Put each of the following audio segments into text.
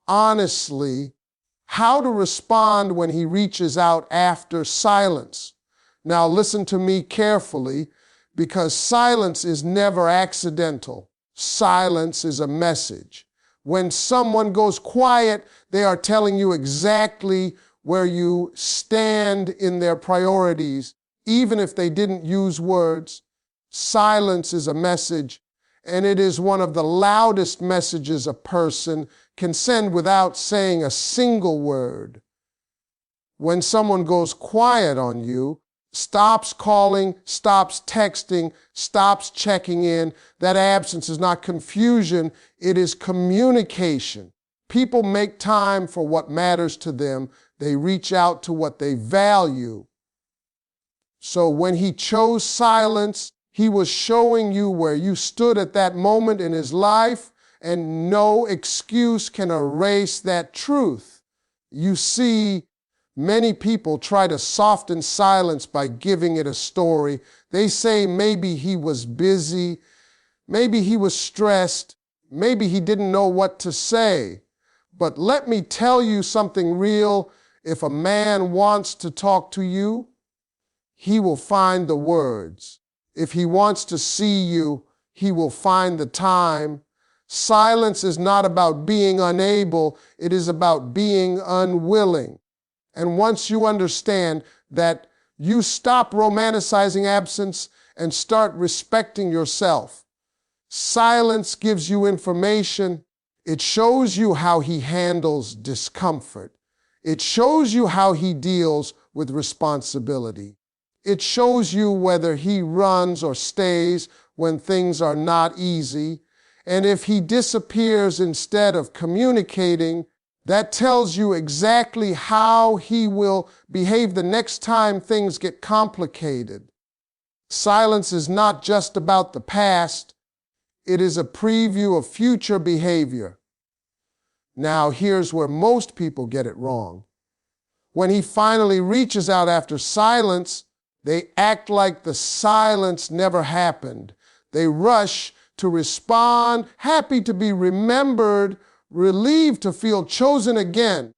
honestly how to respond when he reaches out after silence. Now listen to me carefully, because silence is never accidental. Silence is a message. When someone goes quiet, they are telling you exactly where you stand in their priorities, even if they didn't use words. Silence is a message, and it is one of the loudest messages a person can send without saying a single word. When someone goes quiet on you, stops calling, stops texting, stops checking in, that absence is not confusion, it is communication. People make time for what matters to them. They reach out to what they value. So when he chose silence, he was showing you where you stood at that moment in his life, and no excuse can erase that truth. You see, many people try to soften silence by giving it a story. They say maybe he was busy, maybe he was stressed, maybe he didn't know what to say. But let me tell you something real. If a man wants to talk to you, he will find the words. If he wants to see you, he will find the time. Silence is not about being unable, it is about being unwilling. And once you understand that, you stop romanticizing absence and start respecting yourself. Silence gives you information. It shows you how he handles discomfort. It shows you how he deals with responsibility. It shows you whether he runs or stays when things are not easy. And if he disappears instead of communicating, that tells you exactly how he will behave the next time things get complicated. Silence is not just about the past. It is a preview of future behavior. Now, here's where most people get it wrong. When he finally reaches out after silence, they act like the silence never happened. They rush to respond, happy to be remembered, relieved to feel chosen again.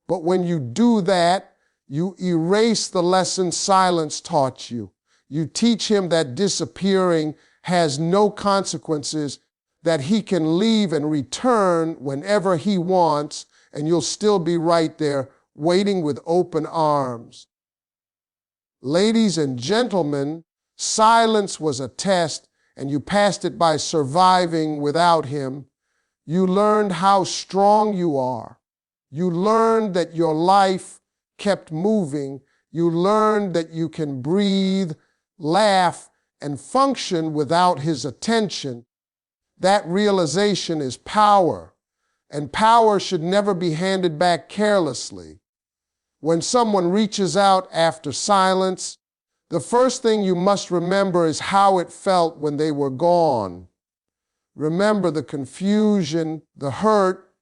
But when you do that, you erase the lesson silence taught you. You teach him that disappearing has no consequences, that he can leave and return whenever he wants, and you'll still be right there waiting with open arms. Ladies and gentlemen, silence was a test, and you passed it by surviving without him. You learned how strong you are. You learned that your life kept moving. You learned that you can breathe, laugh, and function without his attention. That realization is power, and power should never be handed back carelessly. When someone reaches out after silence, the first thing you must remember is how it felt when they were gone. Remember the confusion, the hurt,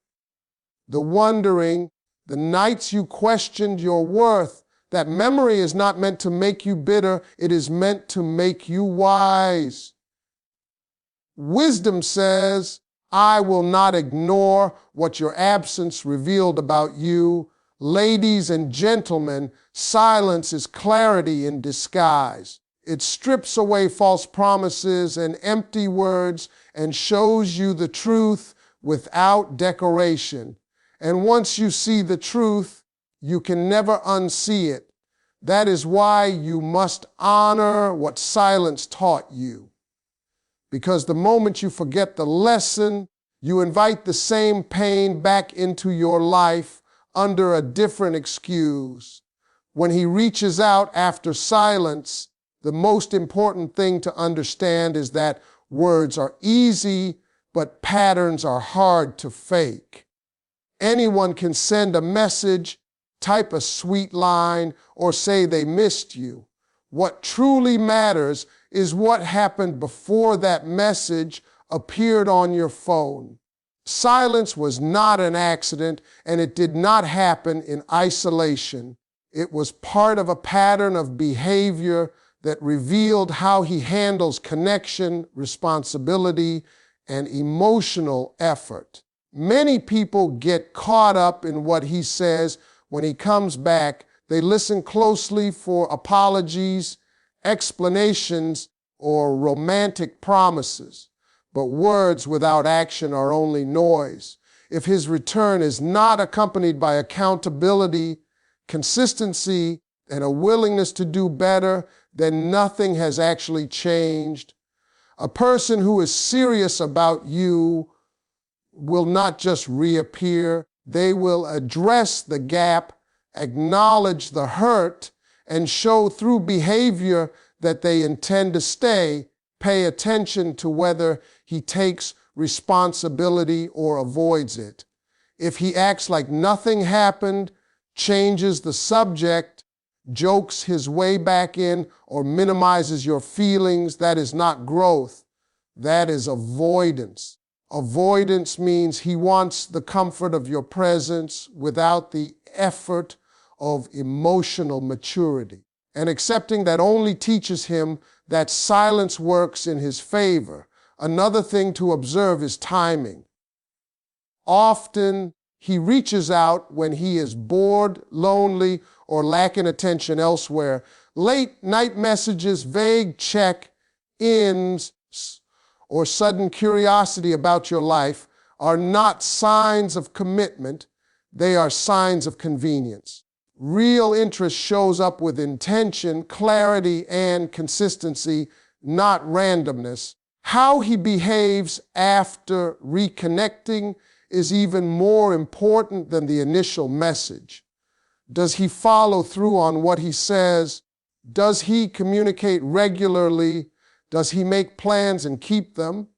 the wondering, the nights you questioned your worth. That memory is not meant to make you bitter, it is meant to make you wise. Wisdom says, I will not ignore what your absence revealed about you. Ladies and gentlemen, silence is clarity in disguise. It strips away false promises and empty words and shows you the truth without decoration. And once you see the truth, you can never unsee it. That is why you must honor what silence taught you. Because the moment you forget the lesson, you invite the same pain back into your life under a different excuse. When he reaches out after silence, the most important thing to understand is that words are easy, but patterns are hard to fake. Anyone can send a message, type a sweet line, or say they missed you. What truly matters is what happened before that message appeared on your phone. Silence was not an accident, and it did not happen in isolation. It was part of a pattern of behavior that revealed how he handles connection, responsibility, and emotional effort. Many people get caught up in what he says when he comes back. They listen closely for apologies, explanations, or romantic promises. But words without action are only noise. If his return is not accompanied by accountability, consistency, and a willingness to do better, then nothing has actually changed. A person who is serious about you will not just reappear. They will address the gap, acknowledge the hurt, and show through behavior that they intend to stay. Pay attention to whether he takes responsibility or avoids it. If he acts like nothing happened, changes the subject, jokes his way back in, or minimizes your feelings, that is not growth. That is avoidance. Avoidance means he wants the comfort of your presence without the effort of emotional maturity. And accepting that only teaches him that silence works in his favor. Another thing to observe is timing. Often he reaches out when he is bored, lonely, or lacking attention elsewhere. Late night messages, vague check-ins, or sudden curiosity about your life are not signs of commitment. They are signs of convenience. Real interest shows up with intention, clarity, and consistency, not randomness. How he behaves after reconnecting is even more important than the initial message. Does he follow through on what he says? Does he communicate regularly? Does he make plans and keep them?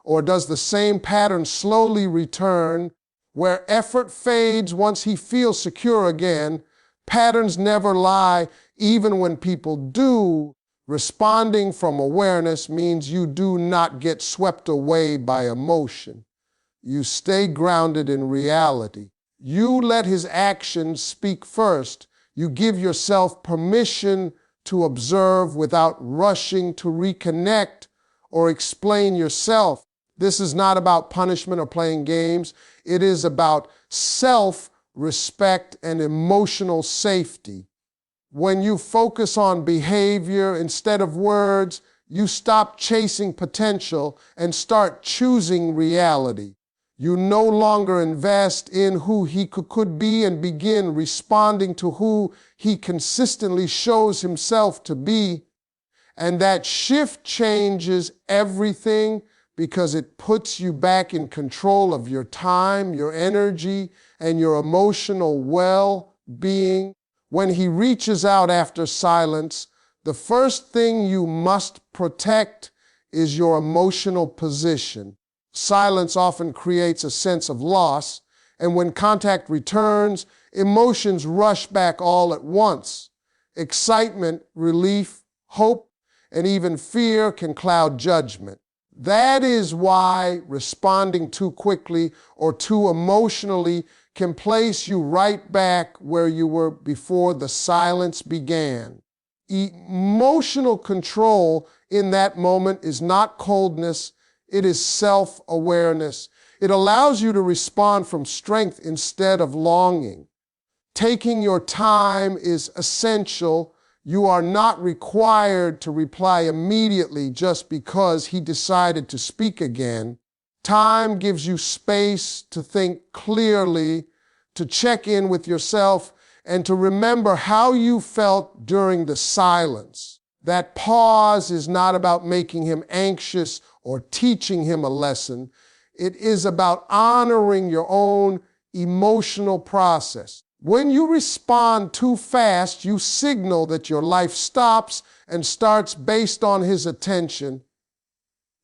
Or does the same pattern slowly return, where effort fades once he feels secure again? Patterns never lie, even when people do. Responding from awareness means you do not get swept away by emotion. You stay grounded in reality. You let his actions speak first. You give yourself permission to observe without rushing to reconnect or explain yourself. This is not about punishment or playing games. It is about self-respect and emotional safety. When you focus on behavior instead of words, you stop chasing potential and start choosing reality. You no longer invest in who he could be and begin responding to who he consistently shows himself to be. And that shift changes everything because it puts you back in control of your time, your energy, and your emotional well-being. When he reaches out after silence, the first thing you must protect is your emotional position. Silence often creates a sense of loss, and when contact returns, emotions rush back all at once. Excitement, relief, hope, and even fear can cloud judgment. That is why responding too quickly or too emotionally can place you right back where you were before the silence began. Emotional control in that moment is not coldness. It is self-awareness. It allows you to respond from strength instead of longing. Taking your time is essential. You are not required to reply immediately just because he decided to speak again. Time gives you space to think clearly, to check in with yourself, and to remember how you felt during the silence. That pause is not about making him anxious or teaching him a lesson. It is about honoring your own emotional process. When you respond too fast, you signal that your life stops and starts based on his attention.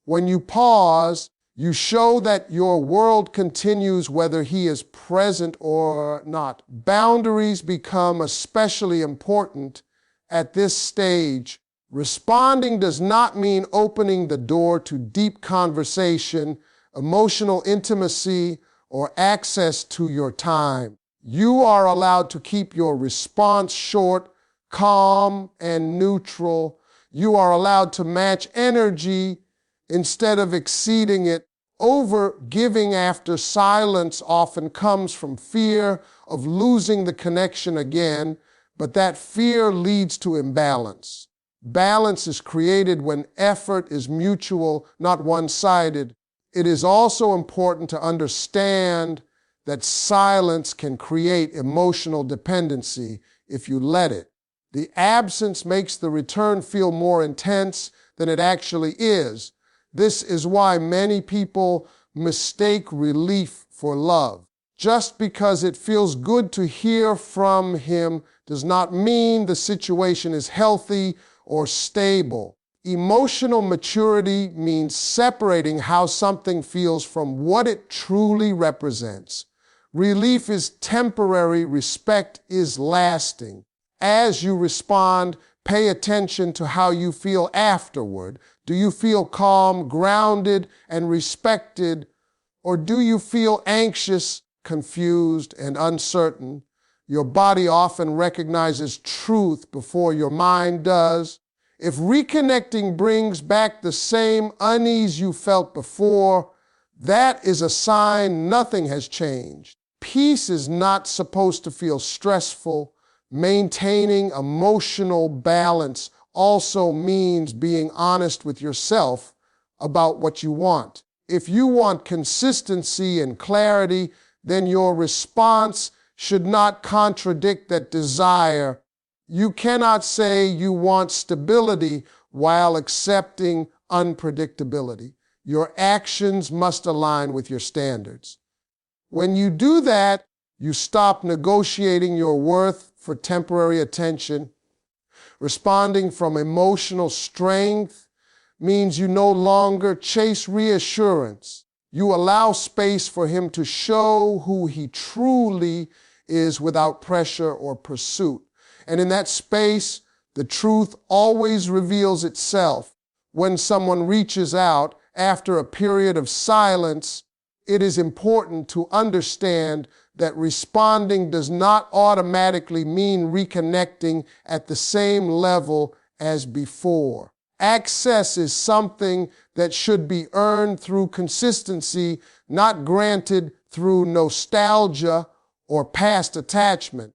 When you pause, you show that your world continues whether he is present or not. Boundaries become especially important at this stage. Responding does not mean opening the door to deep conversation, emotional intimacy, or access to your time. You are allowed to keep your response short, calm, and neutral. You are allowed to match energy instead of exceeding it Over giving after silence often comes from fear of losing the connection again, but that fear leads to imbalance. Balance is created when effort is mutual, not one-sided. It is also important to understand that silence can create emotional dependency if you let it. The absence makes the return feel more intense than it actually is. This is why many people mistake relief for love. Just because it feels good to hear from him does not mean the situation is healthy or stable. Emotional maturity means separating how something feels from what it truly represents. Relief is temporary, respect is lasting. As you respond, pay attention to how you feel afterward. Do you feel calm, grounded, and respected, or do you feel anxious, confused, and uncertain? Your body often recognizes truth before your mind does. If reconnecting brings back the same unease you felt before, that is a sign nothing has changed. Peace is not supposed to feel stressful. Maintaining emotional balance also means being honest with yourself about what you want. If you want consistency and clarity, then your response should not contradict that desire. You cannot say you want stability while accepting unpredictability. Your actions must align with your standards. When you do that, you stop negotiating your worth for temporary attention. Responding from emotional strength means you no longer chase reassurance. You allow space for him to show who he truly is without pressure or pursuit. And in that space, the truth always reveals itself. When someone reaches out after a period of silence, it is important to understand that responding does not automatically mean reconnecting at the same level as before. Access is something that should be earned through consistency, not granted through nostalgia or past attachment.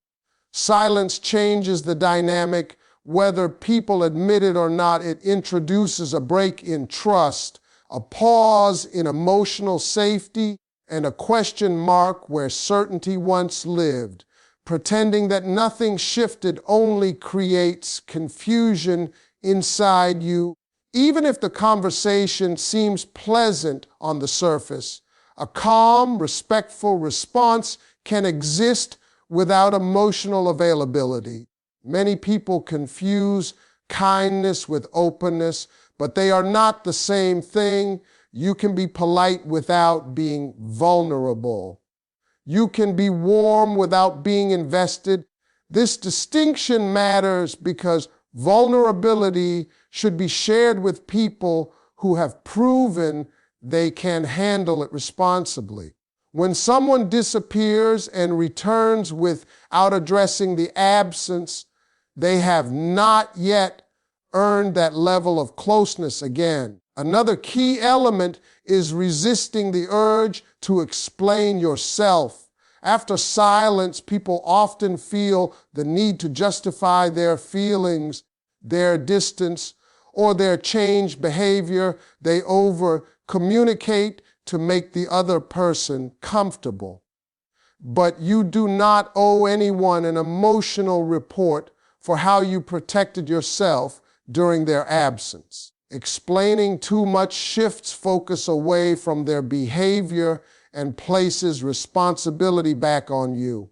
Silence changes the dynamic. Whether people admit it or not, it introduces a break in trust, a pause in emotional safety, and a question mark where certainty once lived. Pretending that nothing shifted only creates confusion inside you. Even if the conversation seems pleasant on the surface, a calm, respectful response can exist without emotional availability. Many people confuse kindness with openness, but they are not the same thing. You can be polite without being vulnerable. You can be warm without being invested. This distinction matters because vulnerability should be shared with people who have proven they can handle it responsibly. When someone disappears and returns without addressing the absence, they have not yet earned that level of closeness again. Another key element is resisting the urge to explain yourself. After silence, people often feel the need to justify their feelings, their distance, or their changed behavior. They over-communicate to make the other person comfortable. But you do not owe anyone an emotional report for how you protected yourself during their absence. Explaining too much shifts focus away from their behavior and places responsibility back on you.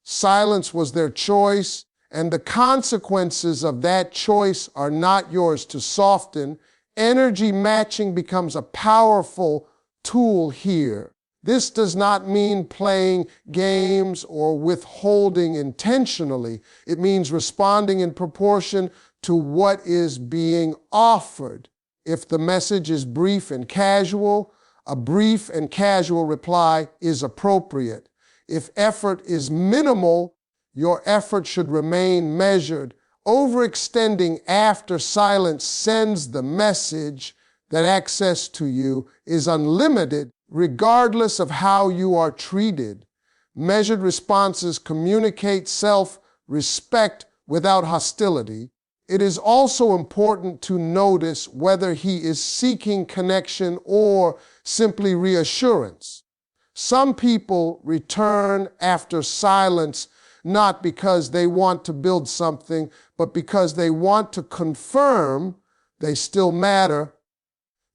Silence was their choice, and the consequences of that choice are not yours to soften. Energy matching becomes a powerful tool here. This does not mean playing games or withholding intentionally. It means responding in proportion to what is being offered. If the message is brief and casual, a brief and casual reply is appropriate. If effort is minimal, your effort should remain measured. Overextending after silence sends the message that access to you is unlimited regardless of how you are treated. Measured responses communicate self-respect without hostility. It is also important to notice whether he is seeking connection or simply reassurance. Some people return after silence not because they want to build something, but because they want to confirm they still matter.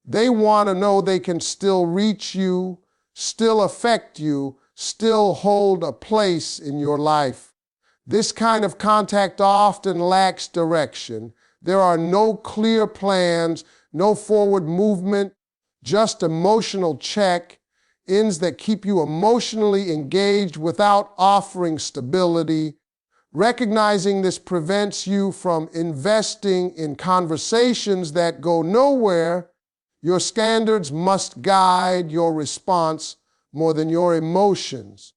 They want to know they can still reach you, still affect you, still hold a place in your life. This kind of contact often lacks direction. There are no clear plans, no forward movement, just emotional check-ins that keep you emotionally engaged without offering stability. Recognizing this prevents you from investing in conversations that go nowhere. Your standards must guide your response more than your emotions.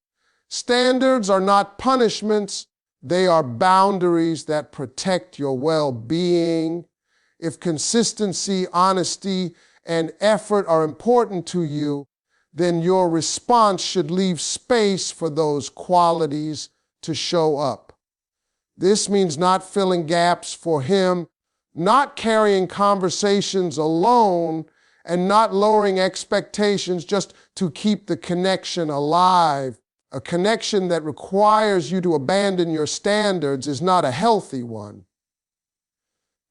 Standards are not punishments. They are boundaries that protect your well-being. If consistency, honesty, and effort are important to you, then your response should leave space for those qualities to show up. This means not filling gaps for him, not carrying conversations alone, and not lowering expectations just to keep the connection alive. A connection that requires you to abandon your standards is not a healthy one.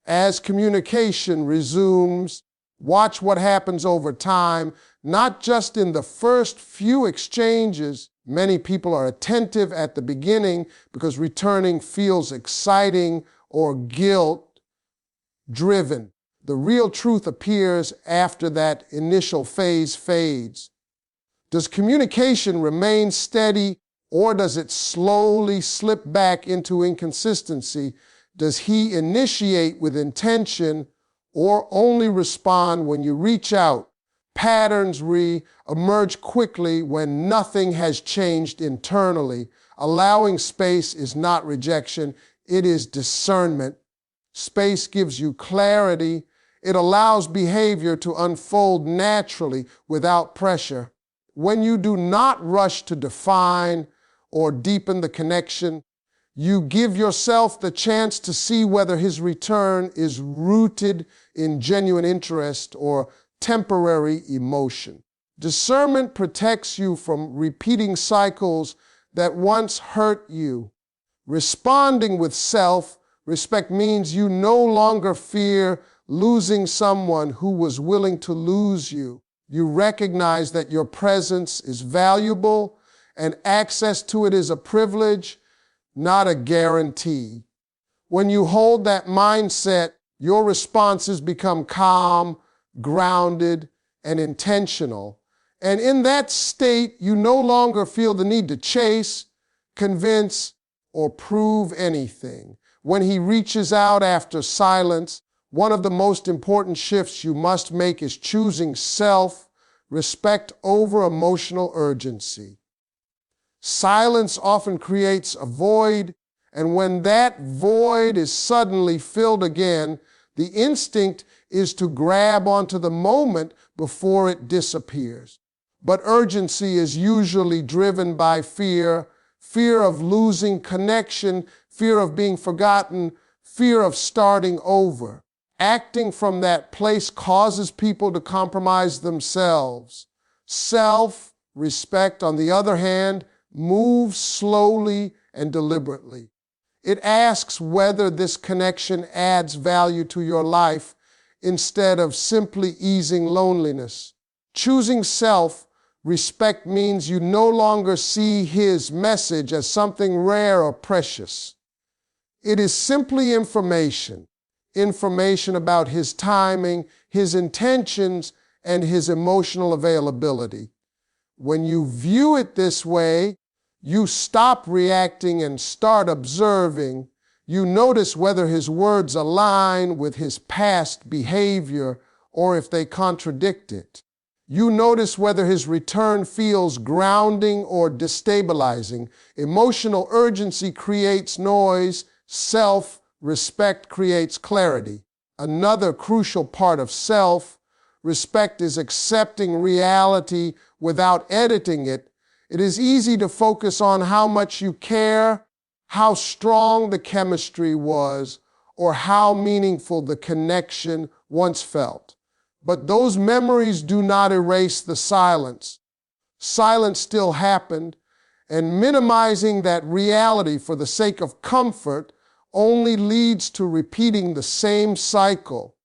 As communication resumes, watch what happens over time, not just in the first few exchanges. Many people are attentive at the beginning because returning feels exciting or guilt-driven. The real truth appears after that initial phase fades. Does communication remain steady, or does it slowly slip back into inconsistency? Does he initiate with intention or only respond when you reach out? Patterns re-emerge quickly when nothing has changed internally. Allowing space is not rejection, it is discernment. Space gives you clarity. It allows behavior to unfold naturally without pressure. When you do not rush to define or deepen the connection, you give yourself the chance to see whether his return is rooted in genuine interest or temporary emotion. Discernment protects you from repeating cycles that once hurt you. Responding with self-respect means you no longer fear losing someone who was willing to lose you. You recognize that your presence is valuable and access to it is a privilege, not a guarantee. When you hold that mindset, your responses become calm, grounded, and intentional. And in that state, you no longer feel the need to chase, convince, or prove anything. When he reaches out after silence, one of the most important shifts you must make is choosing self-respect over emotional urgency. Silence often creates a void, and when that void is suddenly filled again, the instinct is to grab onto the moment before it disappears. But urgency is usually driven by fear of losing connection, fear of being forgotten, fear of starting over. Acting from that place causes people to compromise themselves. Self-respect, on the other hand, moves slowly and deliberately. It asks whether this connection adds value to your life instead of simply easing loneliness. Choosing self-respect means you no longer see his message as something rare or precious. It is simply information about his timing, his intentions, and his emotional availability. When you view it this way, you stop reacting and start observing. You notice whether his words align with his past behavior or if they contradict it. You notice whether his return feels grounding or destabilizing. Emotional urgency creates noise. Self-respect creates clarity. Another crucial part of self Respect is accepting reality without editing it. It is easy to focus on how much you care, how strong the chemistry was, or how meaningful the connection once felt. But those memories do not erase the silence. Silence still happened, and minimizing that reality for the sake of comfort only leads to repeating the same cycle.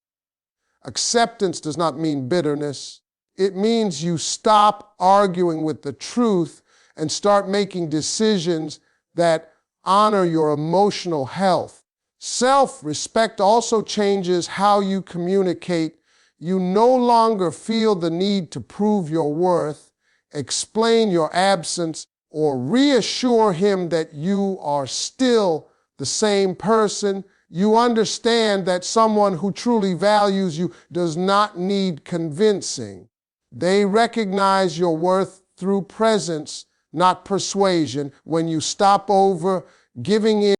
Acceptance does not mean bitterness. It means you stop arguing with the truth and start making decisions that honor your emotional health. Self-respect also changes how you communicate. You no longer feel the need to prove your worth, explain your absence, or reassure him that you are still the same person. You understand that someone who truly values you does not need convincing. They recognize your worth through presence, not persuasion. When you stop over giving in